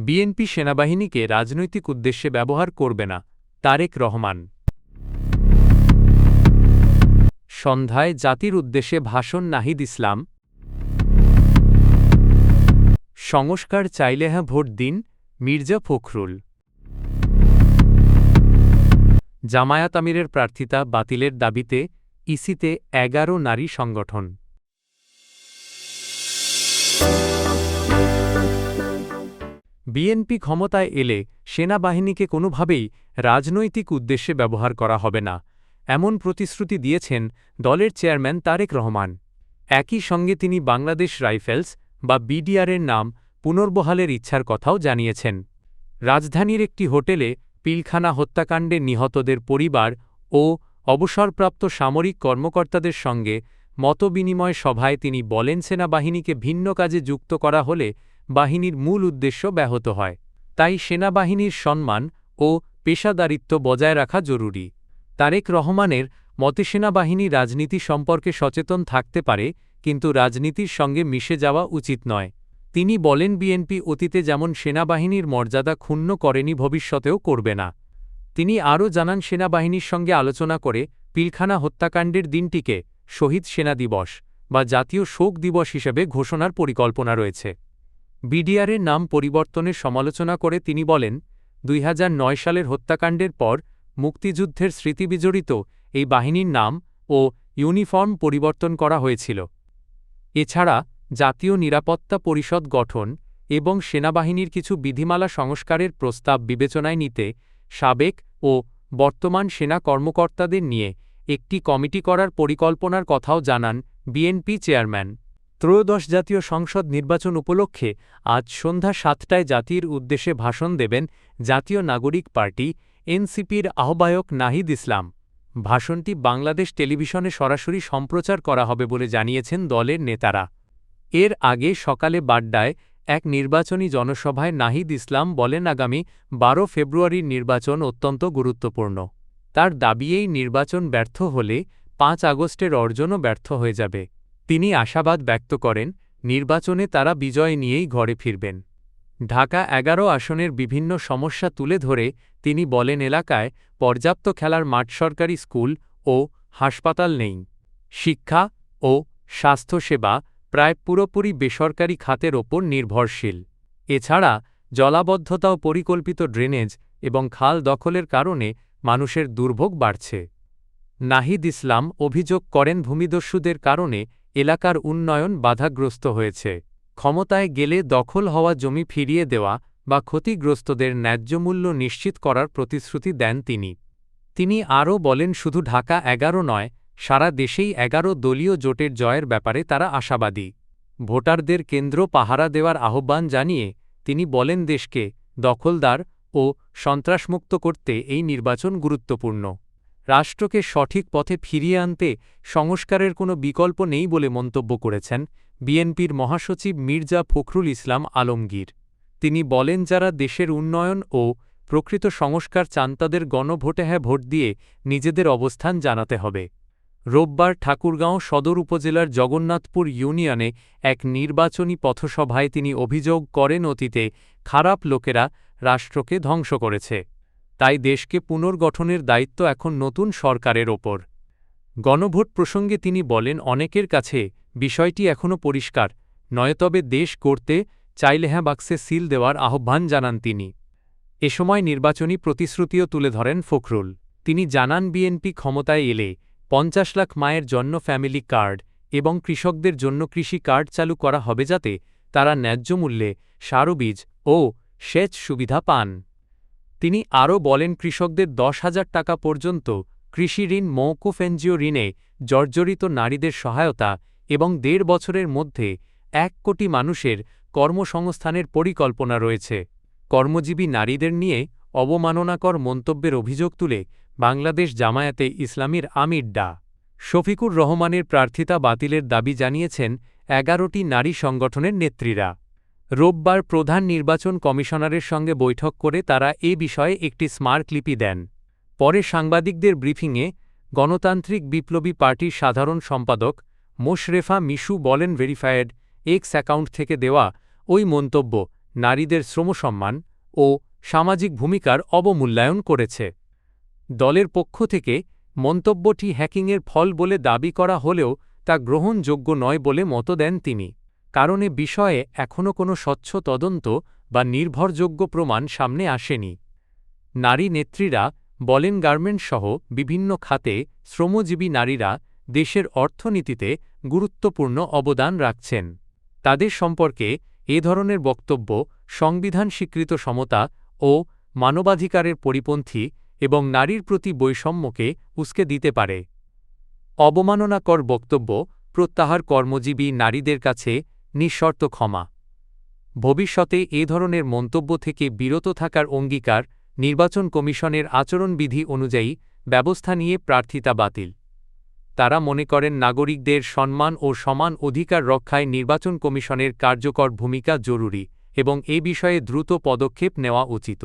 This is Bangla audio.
বিএনপি সেনাবাহিনীকে রাজনৈতিক উদ্দেশ্যে ব্যবহার করবে না, তারেক রহমান। সন্ধ্যায় জাতির উদ্দেশ্যে ভাষণ নাহিদ ইসলাম। সংস্কার চাইলে হ্যাঁ ভোট দিন, মির্জা ফখরুল। জামায়াত আমিরের প্রার্থিতা বাতিলের দাবিতে ইসিতে 11 নারী সংগঠন। বিএনপি ক্ষমতায় এলে সেনাবাহিনীকে কোনোভাবেই রাজনৈতিক উদ্দেশ্যে ব্যবহার করা হবে না, এমন প্রতিশ্রুতি দিয়েছেন দলের চেয়ারম্যান তারেক রহমান। একই সঙ্গে তিনি বাংলাদেশ রাইফেলস বা বিডিআরের নাম পুনর্বহালের ইচ্ছার কথাও জানিয়েছেন। রাজধানীর একটি হোটেলে পিলখানা হত্যাকাণ্ডে নিহতদের পরিবার ও অবসরপ্রাপ্ত সামরিক কর্মকর্তাদের সঙ্গে মতবিনিময় সভায় তিনি বলেন, সেনাবাহিনীকে ভিন্ন কাজে যুক্ত করা হলে বাহিনীর মূল উদ্দেশ্য ব্যাহত হয়। তাই সেনাবাহিনীর সম্মান ও পেশাদারিত্ব বজায় রাখা জরুরি। তারেক রহমানের মতে সেনাবাহিনী রাজনীতি সম্পর্কে সচেতন থাকতে পারে, কিন্তু রাজনীতির সঙ্গে মিশে যাওয়া উচিত নয়। তিনি বলেন, বিএনপি অতীতে যেমন সেনাবাহিনীর মর্যাদা ক্ষুণ্ণ করেনি, ভবিষ্যতেও করবে না। তিনি আরও জানান, সেনাবাহিনীর সঙ্গে আলোচনা করে পিলখানা হত্যাকাণ্ডের দিনটিকে শহীদ সেনা দিবস বা জাতীয় শোক দিবস হিসেবে ঘোষণার পরিকল্পনা রয়েছে। বিডিআরের নাম পরিবর্তনের সমালোচনা করে তিনি বলেন, 2009 সালের হত্যাকাণ্ডের পর মুক্তিযুদ্ধের স্মৃতিবিজড়িত এই বাহিনীর নাম ও ইউনিফর্ম পরিবর্তন করা হয়েছিল। এছাড়া জাতীয় নিরাপত্তা পরিষদ গঠন এবং সেনাবাহিনীর কিছু বিধিমালা সংস্কারের প্রস্তাব বিবেচনায় নিতে সাবেক ও বর্তমান সেনা কর্মকর্তাদের নিয়ে একটি কমিটি করার পরিকল্পনার কথাও জানান বিএনপি চেয়ারম্যান। ত্রয়োদশ জাতীয় সংসদ নির্বাচন উপলক্ষে আজ সন্ধ্যা 7টায় জাতির উদ্দেশ্যে ভাষণ দেবেন জাতীয় নাগরিক পার্টি এনসিপির আহ্বায়ক নাহিদ ইসলাম। ভাষণটি বাংলাদেশ টেলিভিশনে সরাসরি সম্প্রচার করা হবে বলে জানিয়েছেন দলের নেতারা। এর আগে সকালে বাড্ডায় এক নির্বাচনী জনসভায় নাহিদ ইসলাম বলেন, আগামী 12 ফেব্রুয়ারির নির্বাচন অত্যন্ত গুরুত্বপূর্ণ। তার দাবি, এই নির্বাচন ব্যর্থ হলে 5 আগস্টের অর্জনও ব্যর্থ হয়ে যাবে। তিনি আশাবাদ ব্যক্ত করেন, নির্বাচনে তারা বিজয় নিয়েই ঘরে ফিরবেন। ঢাকা 11 আসনের বিভিন্ন সমস্যা তুলে ধরে তিনি বলেন, এলাকায় পর্যাপ্ত খেলার মাঠ, সরকারি স্কুল ও হাসপাতাল নেই। শিক্ষা ও স্বাস্থ্যসেবা প্রায় পুরোপুরি বেসরকারি খাতের ওপর নির্ভরশীল। এছাড়া জলাবদ্ধতা ও পরিকল্পিত ড্রেনেজ এবং খাল দখলের কারণে মানুষের দুর্ভোগ বাড়ছে। নাহিদ ইসলাম অভিযোগ করেন, ভূমিদস্যুদের কারণে এলাকার উন্নয়ন বাধাগ্রস্ত হয়েছে। ক্ষমতায় গেলে দখল হওয়া জমি ফিরিয়ে দেওয়া বা ক্ষতিগ্রস্তদের ন্যায্য মূল্য নিশ্চিত করার প্রতিশ্রুতি দেন তিনি। তিনি আরও বলেন, শুধু ঢাকা 11 নয়, সারা দেশেই 11 দলীয় জোটের জয়ের ব্যাপারে তারা আশাবাদী। ভোটারদের কেন্দ্র পাহারা দেওয়ার আহ্বান জানিয়ে তিনি বলেন, দেশকে দখলদার ও সন্ত্রাসমুক্ত করতে এই নির্বাচন গুরুত্বপূর্ণ। রাষ্ট্রকে সঠিক পথে ফিরিয়ে আনতে সংস্কারের কোনো বিকল্প নেই বলে মন্তব্য করেছেন বিএনপির মহাসচিব মির্জা ফখরুল ইসলাম আলমগীর। তিনি বলেন, যারা দেশের উন্নয়ন ও প্রকৃত সংস্কার চান তাদের গণভোটে হ্যাঁ ভোট দিয়ে নিজেদের অবস্থান জানাতে হবে। রোববার ঠাকুরগাঁও সদর উপজেলার জগন্নাথপুর ইউনিয়নে এক নির্বাচনী পথসভায় তিনি অভিযোগ করেন, অতীতে খারাপ লোকেরা রাষ্ট্রকে ধ্বংস করেছে, তাই দেশকে পুনর্গঠনের দায়িত্ব এখন নতুন সরকারের ওপর। গণভোট প্রসঙ্গে তিনি বলেন, অনেকের কাছে বিষয়টি এখনও পরিষ্কার নয়, তবে দেশ গড়তে চাইলে হ্যাঁ বাক্সে সিল দেওয়ার আহ্বান জানান তিনি। এ সময় নির্বাচনী প্রতিশ্রুতিও তুলে ধরেন ফখরুল। তিনি জানান, বিএনপি ক্ষমতায় এলে 50 লাখ মায়ের জন্য ফ্যামিলি কার্ড এবং কৃষকদের জন্য কৃষি কার্ড চালু করা হবে, যাতে তারা ন্যায্য মূল্যে সারবীজ ও সেচ সুবিধা পান। তিনি আরও বলেন, কৃষকদের 10,000 টাকা পর্যন্ত কৃষি ঋণ মওকুফ, এনজিও ঋণে জর্জরিত নারীদের সহায়তা এবং 1.5 বছরের মধ্যে 1 কোটি মানুষের কর্মসংস্থানের পরিকল্পনা রয়েছে। কর্মজীবী নারীদের নিয়ে অবমাননাকর মন্তব্যের অভিযোগ তুলে বাংলাদেশ জামায়াতে ইসলামীর আমির ডা. শফিকুর রহমানের প্রার্থিতা বাতিলের দাবি জানিয়েছেন 11টি নারী সংগঠনের নেত্রীরা। রোববার প্রধান নির্বাচন কমিশনারের সঙ্গে বৈঠক করে তারা এ বিষয়ে একটি স্মারকলিপি দেন। পরে সাংবাদিকদের ব্রিফিংয়ে গণতান্ত্রিক বিপ্লবী পার্টির সাধারণ সম্পাদক মোশরেফা মিশু বলেন, ভেরিফায়েড এক্স অ্যাকাউন্ট থেকে দেওয়া ওই মন্তব্য নারীদের শ্রমসম্মান ও সামাজিক ভূমিকার অবমূল্যায়ন করেছে। দলের পক্ষ থেকে মন্তব্যটি হ্যাকিংয়ের ফল বলে দাবি করা হলেও তা গ্রহণযোগ্য নয় বলে মত দেন তিনি, কারণ এ বিষয়ে এখনও কোনো স্বচ্ছ তদন্ত বা নির্ভরযোগ্য প্রমাণ সামনে আসেনি। নারী নেত্রীরা বলেন, গার্মেন্টসহ বিভিন্ন খাতে শ্রমজীবী নারীরা দেশের অর্থনীতিতে গুরুত্বপূর্ণ অবদান রাখছেন। তাদের সম্পর্কে এ ধরনের বক্তব্য সংবিধান স্বীকৃত সমতা ও মানবাধিকারের পরিপন্থী এবং নারীর প্রতি বৈষম্যকে উস্কে দিতে পারে। অবমাননাকর বক্তব্য প্রত্যাহার কর্মজীবী নারীদের কাছে নিঃশর্ত ক্ষমা। ভবিষ্যতে এ ধরনের মন্তব্য থেকে বিরত থাকার অঙ্গীকার, নির্বাচন কমিশনের আচরণবিধি অনুযায়ী ব্যবস্থা নিয়ে প্রার্থিতা বাতিল। তারা মনে করেন, নাগরিকদের সম্মান ও সমান অধিকার রক্ষায় নির্বাচন কমিশনের কার্যকর ভূমিকা জরুরি এবং এ বিষয়ে দ্রুত পদক্ষেপ নেওয়া উচিত।